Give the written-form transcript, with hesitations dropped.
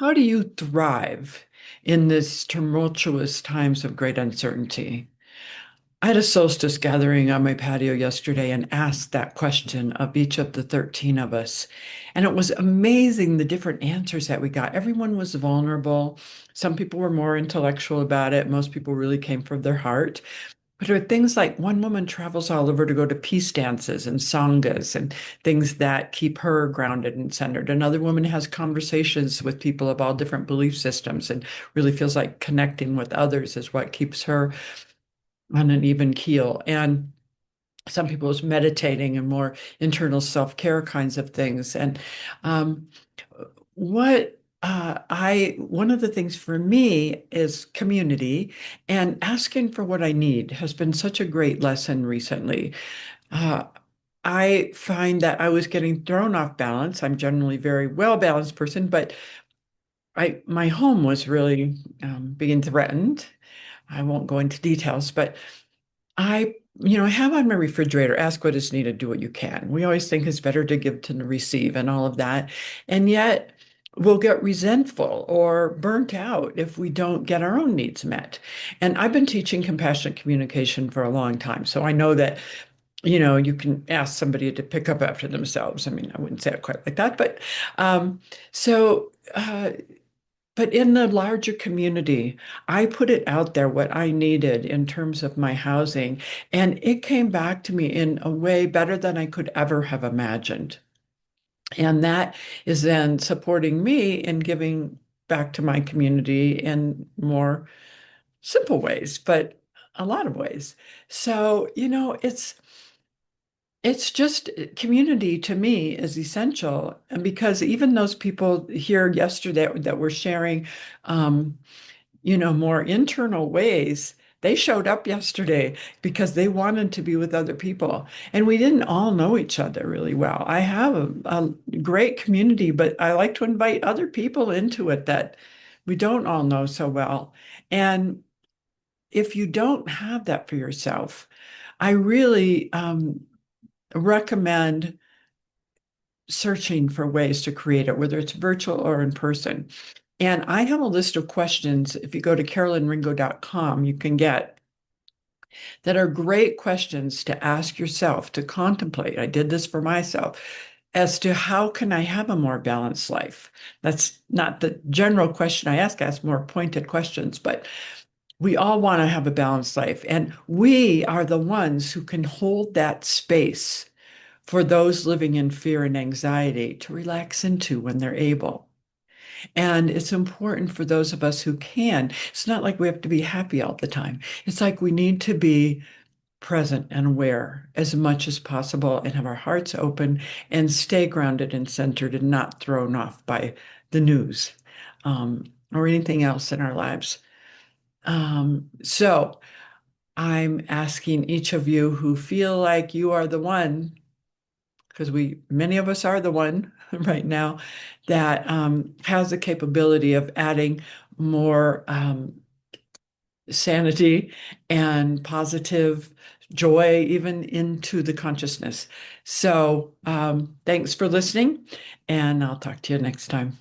How do you thrive in this tumultuous times of great uncertainty? I had a solstice gathering on my patio yesterday and asked that question of each of the 13 of us. And it was amazing the different answers that we got. Everyone was vulnerable. Some people were more intellectual about it. Most people really came from their heart. But there are things like one woman travels all over to go to peace dances and sanghas and things that keep her grounded and centered. Another woman has conversations with people of all different belief systems and really feels like connecting with others is what keeps her on an even keel. And some people is meditating and more internal self-care kinds of things. And um, what I one of the things for me is community, and asking for what I need has been such a great lesson recently. Uh, I find that I was getting thrown off balance. I'm generally a very well balanced person, but my home was really being threatened. I won't go into details, but I have on my refrigerator, ask what is needed, do what you can. We always think it's better to give to receive and all of that. And yet we'll get resentful or burnt out if we don't get our own needs met. And I've been teaching compassionate communication for a long time. So I know that, you can ask somebody to pick up after themselves. I mean, I wouldn't say it quite like that, but so but in the larger community, I put it out there what I needed in terms of my housing, and it came back to me in a way better than I could ever have imagined. And that is then supporting me in giving back to my community in more simple ways, but a lot of ways. So, it's just community to me is essential. And because even those people here yesterday that were sharing, um, more internal ways, they showed up yesterday because they wanted to be with other people. And we didn't all know each other really well. I have a great community, but I like to invite other people into it that we don't all know so well. And if you don't have that for yourself, I really recommend searching for ways to create it, whether it's virtual or in person. And I have a list of questions. If you go to carolynringo.com, you can get that are great questions to ask yourself, to contemplate. I did this for myself as to how can I have a more balanced life? That's not the general question I ask more pointed questions, but we all want to have a balanced life. And we are the ones who can hold that space for those living in fear and anxiety to relax into when they're able. And it's important for those of us who can. It's not like we have to be happy all the time. It's like we need to be present and aware as much as possible and have our hearts open and stay grounded and centered and not thrown off by the news or anything else in our lives. So I'm asking each of you who feel like you are the one, because many of us are the one right now that has the capability of adding more sanity and positive joy even into the consciousness. So thanks for listening, and I'll talk to you next time.